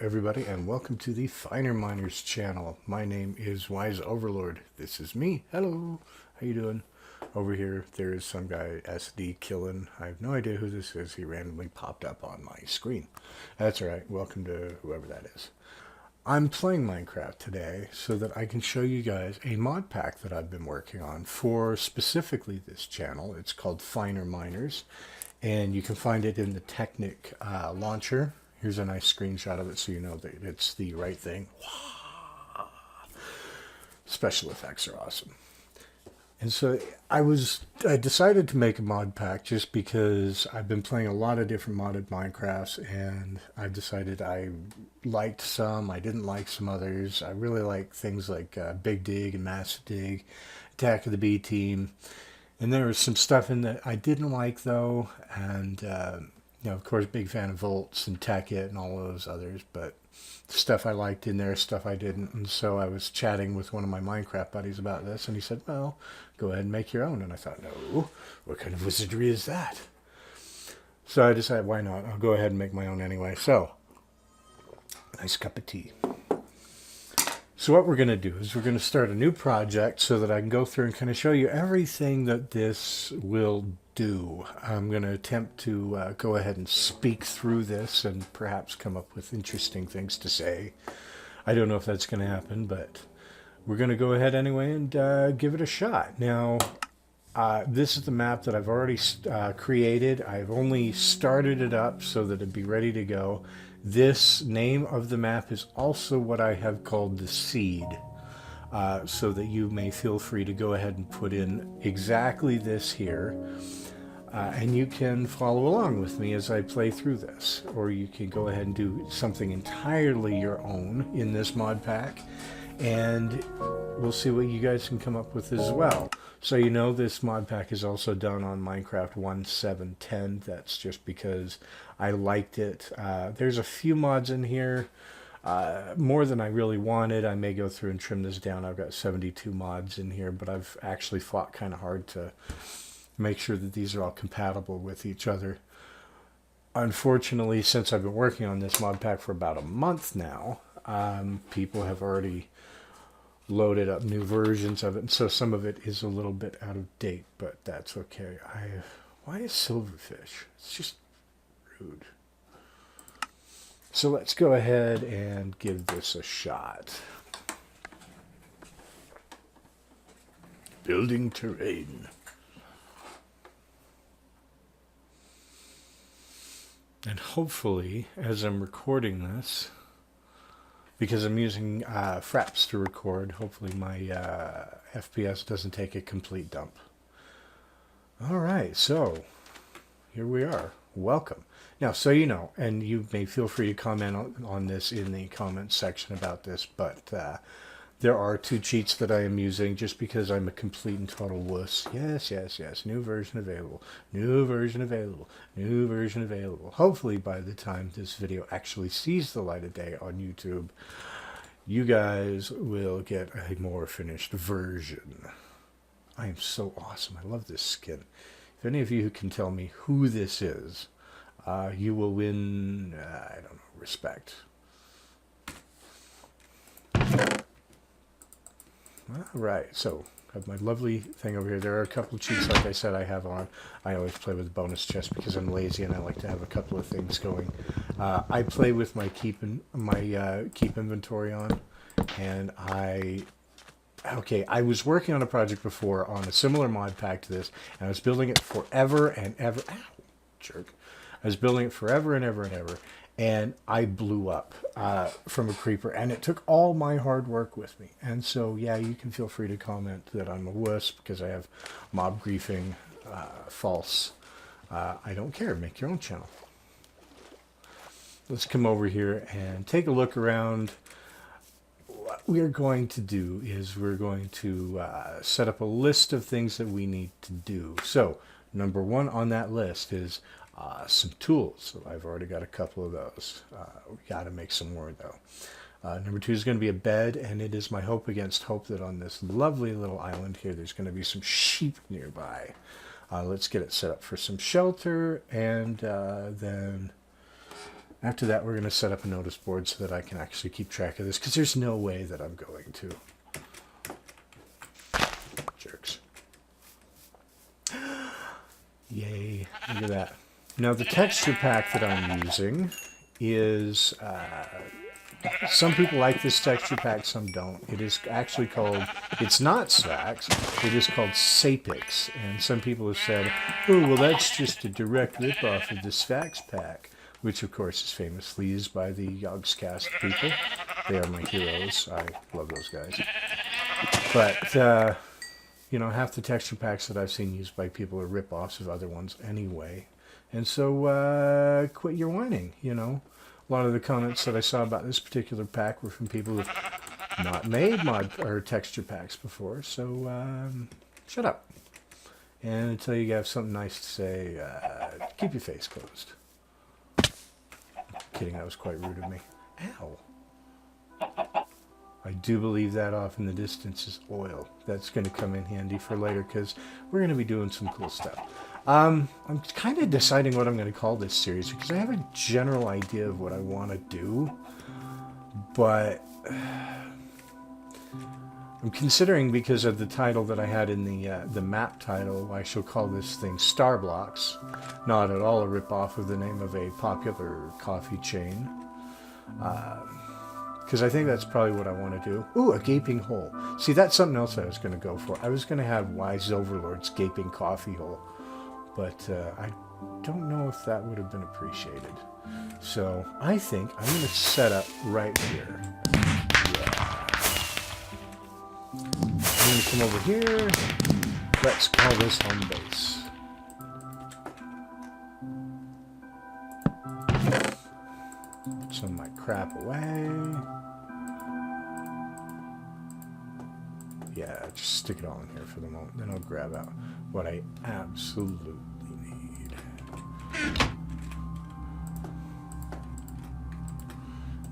everybody, and welcome to the Finer Miners channel. My name is Wise Overlord. This is me. Hello. How you doing? Over here, there is some guy, SD Killing. I have no idea who this is. He randomly popped up on my screen. That's alright. Welcome to whoever that is. I'm playing Minecraft today so that I can show you guys a mod pack that I've been working on for specifically this channel. It's called Finer Miners, and you can find it in the Technic launcher. Here's a nice screenshot of it so you know that it's the right thing. Special effects are awesome. And so I decided to make a mod pack just because I've been playing a lot of different modded Minecrafts, and I've decided I liked some, I didn't like some others. I really like things like Big Dig and Massive Dig, Attack of the B Team. And there was some stuff in that I didn't like though, and you know, of course, big fan of Volts and Tech It and all those others, but stuff I liked in there, stuff I didn't. And so I was chatting with one of my Minecraft buddies about this, and he said, well, go ahead and make your own. And I thought, no, what kind of wizardry is that? So I decided, why not? I'll go ahead and make my own anyway. So, nice cup of tea. So what we're going to do is we're going to start a new project so that I can go through and kind of show you everything that this will do. I'm going to attempt to go ahead and speak through this and perhaps come up with interesting things to say. I don't know if that's going to happen, but we're going to go ahead anyway and give it a shot. Now, this is the map that I've already created. I've only started it up so that it'd be ready to go. This name of the map is also what I have called the seed, so that you may feel free to go ahead and put in exactly this here, and you can follow along with me as I play through this, or you can go ahead and do something entirely your own in this mod pack, and we'll see what you guys can come up with as well. So you know, this mod pack is also done on Minecraft 1.7.10. That's just because I liked it. There's a few mods in here, more than I really wanted. I may go through and trim this down. I've got 72 mods in here, but I've actually fought kind of hard to make sure that these are all compatible with each other. Unfortunately, since I've been working on this mod pack for about a month now, people have already loaded up new versions of it, and so some of it is a little bit out of date, but that's okay. Why is silverfish? It's just rude. So let's go ahead and give this a shot. Building terrain. And hopefully, as I'm recording this, because I'm using Fraps to record, hopefully my FPS doesn't take a complete dump. Alright, so here we are. Welcome. Now, so you know, and you may feel free to comment on this in the comments section about this, but there are two cheats that I am using just because I'm a complete and total wuss. Yes, yes, yes. New version available. New version available. New version available. Hopefully by the time this video actually sees the light of day on YouTube, you guys will get a more finished version. I am so awesome. I love this skin. If any of you who can tell me who this is, you will win, I don't know, respect. Alright, so I have my lovely thing over here. There are a couple of cheats, like I said, I have on. I always play with bonus chest because I'm lazy and I like to have a couple of things going. I play with my keep inventory on, and I was working on a project before on a similar mod pack to this, and I was building it forever and ever. Ow, jerk. I was building it forever and ever and ever, and I blew up from a creeper, and it took all my hard work with me. And so, yeah, you can feel free to comment that I'm a wuss because I have mob griefing, false. I don't care. Make your own channel. Let's come over here and take a look around. What we're going to do is we're going to set up a list of things that we need to do. So, number one on that list is some tools. So I've already got a couple of those. We got to make some more though. Number two is going to be a bed, and it is my hope against hope that on this lovely little island here there's going to be some sheep nearby. Let's get it set up for some shelter, and then After that, we're going to set up a notice board so that I can actually keep track of this, because there's no way that I'm going to. Jerks. Yay, look at that. Now, the texture pack that I'm using is... some people like this texture pack, some don't. It is actually called... It's not Sfax, it is called Sapix. And some people have said, oh, well, that's just a direct ripoff of the Sfax pack, which, of course, is famously used by the Yogscast people. They are my heroes. I love those guys. But, you know, half the texture packs that I've seen used by people are rip-offs of other ones anyway. And so, quit your whining, you know. A lot of the comments that I saw about this particular pack were from people who've not made mod or texture packs before. So, shut up. And until you have something nice to say, keep your face closed. Kidding, that was quite rude of me. Ow. I do believe that off in the distance is oil. That's going to come in handy for later because we're going to be doing some cool stuff. I'm kind of deciding what I'm going to call this series because I have a general idea of what I want to do, but I'm considering, because of the title that I had in the map title, I shall call this thing Starblocks. Not at all a rip-off of the name of a popular coffee chain. Because I think that's probably what I want to do. Ooh, a gaping hole. See, that's something else I was going to go for. I was going to have Wise Overlord's gaping coffee hole. But I don't know if that would have been appreciated. So I think I'm going to set up right here. Yeah. I'm going to come over here. Let's call this home base. Put some of my crap away. Yeah, just stick it all in here for the moment. Then I'll grab out what I absolutely need.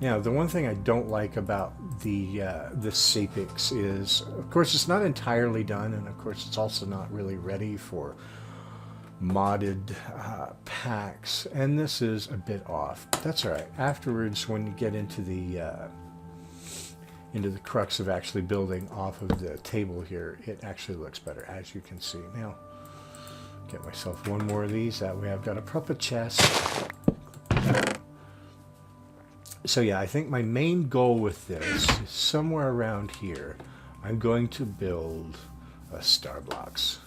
Now, the one thing I don't like about the Sapix is, of course, it's not entirely done, and of course, it's also not really ready for modded packs, and this is a bit off. That's all right. Afterwards, when you get into the crux of actually building off of the table here, it actually looks better, as you can see. Now, get myself one more of these. That way I've got a proper chest. So yeah, I think my main goal with this is somewhere around here. I'm going to build a Starblocks,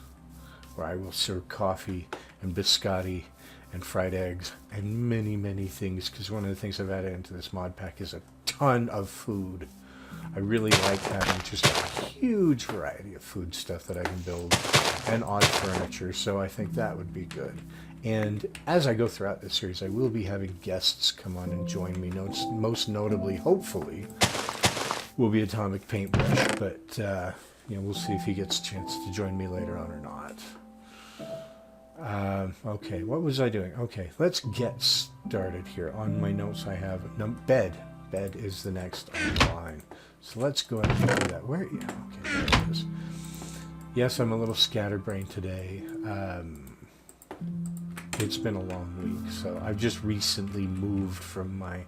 where I will serve coffee and biscotti and fried eggs and many, many things, because one of the things I've added into this mod pack is a ton of food. I really like having just a huge variety of food stuff that I can build, and odd furniture, so I think that would be good. And as I go throughout this series, I will be having guests come on and join me. Most notably, hopefully, will be Atomic Paintbrush, but you know, we'll see if he gets a chance to join me later on or not. Okay, what was I doing? Okay, let's get started here. On my notes I have bed. Bed is the next on the line. So let's go ahead and do that. Where? Yeah, okay, there it is. Yes, I'm a little scatterbrained today. It's been a long week, so I've just recently moved from my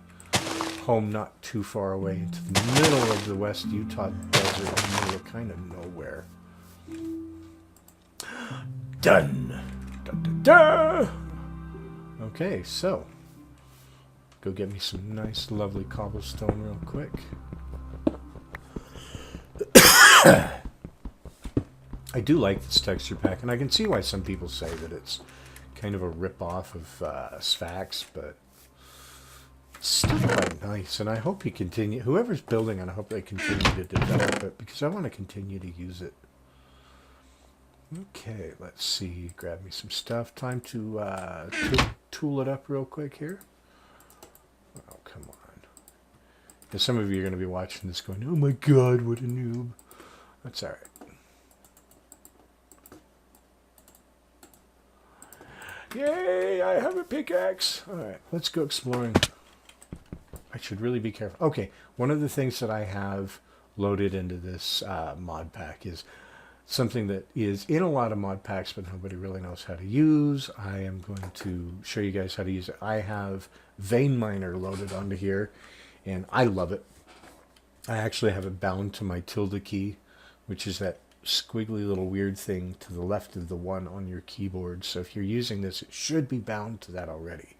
home not too far away into the middle of the West Utah desert in the middle of kind of nowhere. Done! Da, da, da. Okay, so go get me some nice, lovely cobblestone real quick. I do like this texture pack, and I can see why some people say that it's kind of a rip-off of Sfax, but it's still quite nice, and I hope you continue, whoever's building it, I hope they continue to develop it, because I want to continue to use it. Okay, let's see, grab me some stuff. Time to tool it up real quick here. Oh, come on. And some of you are going to be watching this going, oh my god, what a noob. That's alright. Yay, I have a pickaxe. Alright, let's go exploring. I should really be careful. Okay, one of the things that I have loaded into this mod pack is something that is in a lot of mod packs, but nobody really knows how to use. I am going to show you guys how to use it. I have Vein Miner loaded onto here, and I love it. I actually have it bound to my tilde key, which is that squiggly little weird thing to the left of the one on your keyboard. So if you're using this, it should be bound to that already.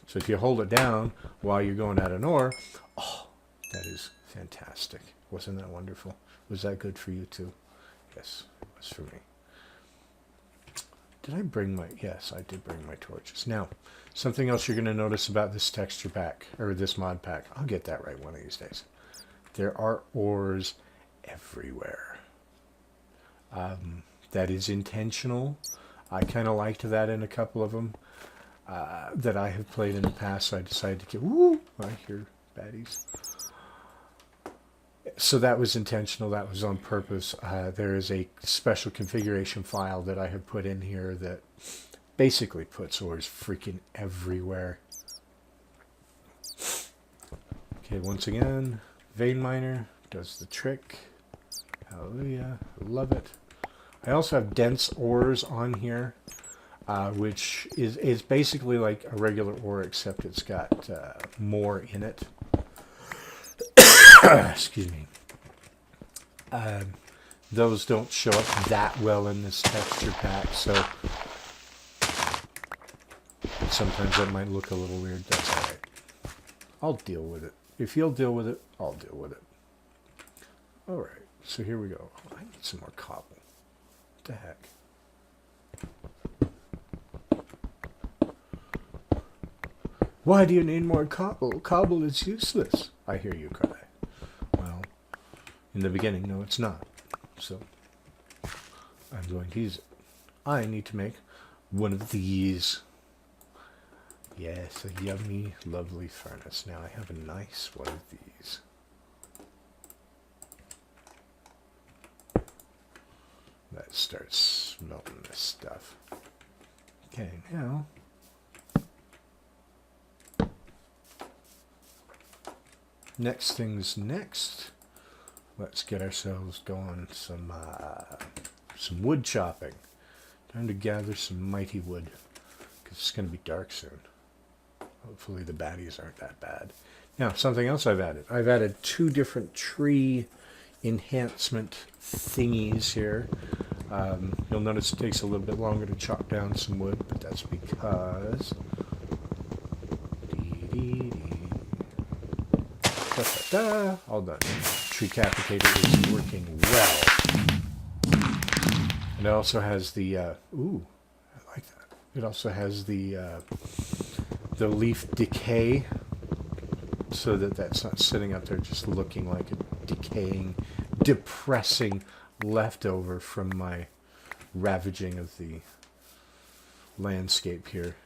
So if you hold it down while you're going at an ore, oh, that is fantastic. Wasn't that wonderful? Was that good for you too? Yes, it was for me. Did I bring my... Yes, I did bring my torches. Now, something else you're going to notice about this texture pack, or this mod pack. I'll get that right one of these days. There are ores everywhere. That is intentional. I kind of liked that in a couple of them that I have played in the past, so I decided to get... Woo! I hear baddies. So that was intentional. That was on purpose. There is a special configuration file that I have put in here that basically puts ores freaking everywhere. Okay, once again, Vein Miner does the trick. Hallelujah. Love it. I also have dense ores on here, which is basically like a regular ore, except it's got more in it. Excuse me. Those don't show up that well in this texture pack, so sometimes that might look a little weird. That's alright. I'll deal with it. If you'll deal with it, I'll deal with it. Alright, so here we go. Oh, I need some more cobble. What the heck? Why do you need more cobble? Cobble is useless. I hear you cry. Well, in the beginning, no, it's not. So, I'm going to use it. I need to make one of these. Yes, a yummy, lovely furnace. Now I have a nice one of these. Let's start smelting this stuff. Okay, now... Next thing's next. Let's get ourselves going some wood chopping. Time to gather some mighty wood, because it's going to be dark soon. Hopefully the baddies aren't that bad. Now, something else I've added. I've added 2 different tree enhancement thingies here. You'll notice it takes a little bit longer to chop down some wood, but that's because... All done. Tree Capitator is working well. And it also has the ooh, I like that. It also has the leaf decay, so that that's not sitting up there just looking like a decaying, depressing leftover from my ravaging of the landscape here.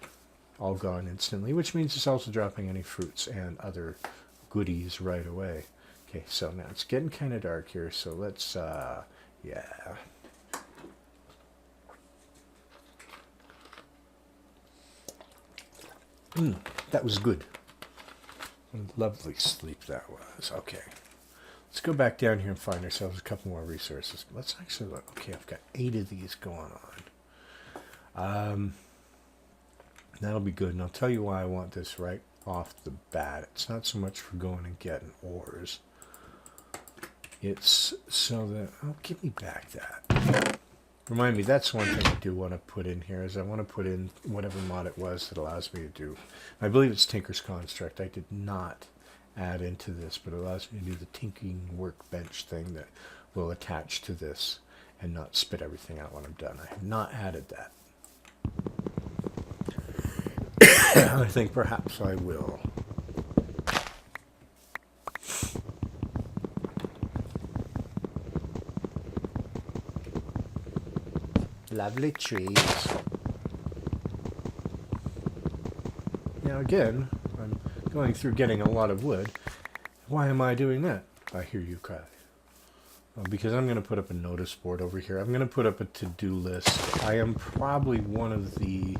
All gone instantly, which means it's also dropping any fruits and other goodies right away. Okay, so now it's getting kind of dark here, so let's, yeah. That was good. Lovely sleep that was. Okay. Let's go back down here and find ourselves a couple more resources. Let's actually look. Okay, I've got 8 of these going on. That'll be good, and I'll tell you why I want this right off the bat. It's not so much for going and getting ores. It's so that... Oh, give me back that. Remind me, that's one thing I do want to put in here, is I want to put in whatever mod it was that allows me to do... I believe it's Tinker's Construct. I did not add into this, but it allows me to do the tinkering workbench thing that will attach to this and not spit everything out when I'm done. I have not added that. I think perhaps I will. Lovely trees. Now again, I'm going through getting a lot of wood. Why am I doing that? I hear you cry. Well, because I'm going to put up a notice board over here. I'm going to put up a to-do list. I am probably one of the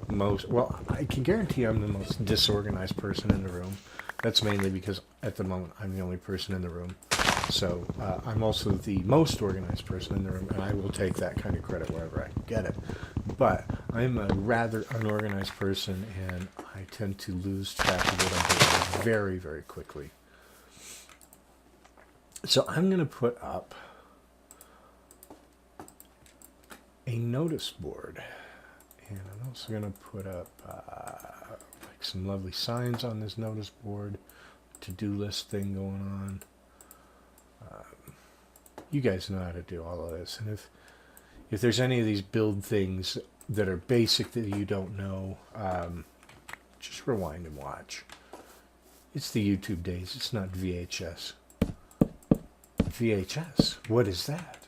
most, well, I can guarantee I'm the most disorganized person in the room. That's mainly because at the moment I'm the only person in the room. So I'm also the most organized person in the room, and I will take that kind of credit wherever I can get it. But I'm a rather unorganized person, and I tend to lose track of what I'm doing very, very quickly. So I'm going to put up a notice board, and I'm also going to put up like some lovely signs on this notice board, to-do list thing going on. You guys know how to do all of this, and if there's any of these build things that are basic that you don't know, just rewind and watch. It's the YouTube days. It's not VHS. VHS? What is that?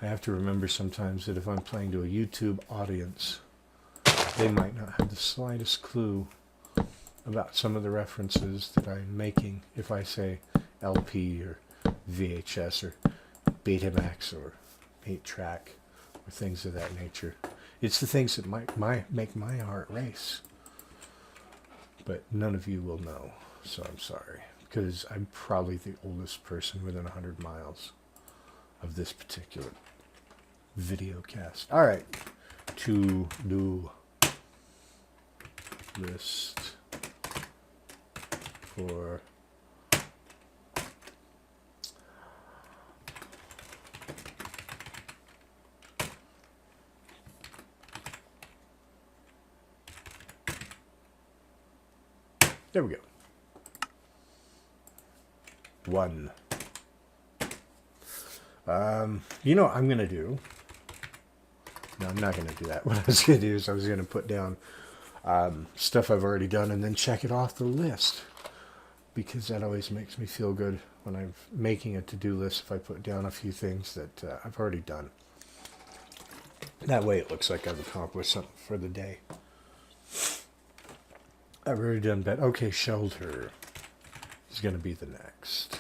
I have to remember sometimes that if I'm playing to a YouTube audience, they might not have the slightest clue about some of the references that I'm making if I say LP or VHS or Betamax or 8-track or things of that nature. It's the things that make my heart race. But none of you will know, so I'm sorry, because I'm probably the oldest person within 100 miles of this particular video cast. All right, to-do list for there we go. 1. You know what I'm going to do? No, I'm not going to do that. What I was going to do is I was going to put down stuff I've already done and then check it off the list. Because that always makes me feel good when I'm making a to-do list if I put down a few things that I've already done. That way it looks like I've accomplished something for the day. I've already done that. Okay, shelter is going to be the next.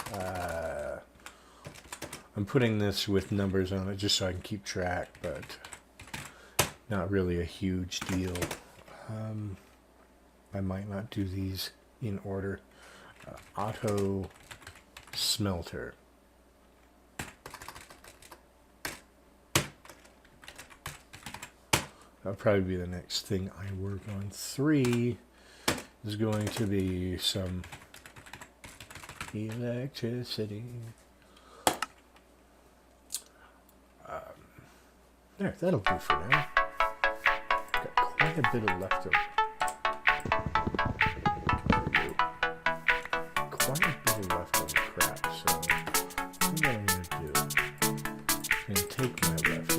I'm putting this with numbers on it just so I can keep track, but not really a huge deal. I might not do these in order. Auto smelter. That'll probably be the next thing I work on. 3 is going to be some electricity. There, that'll do for now. Got quite a bit of leftover. Quite a bit of leftover crap, so what I'm going to do, I'm going to take my leftovers.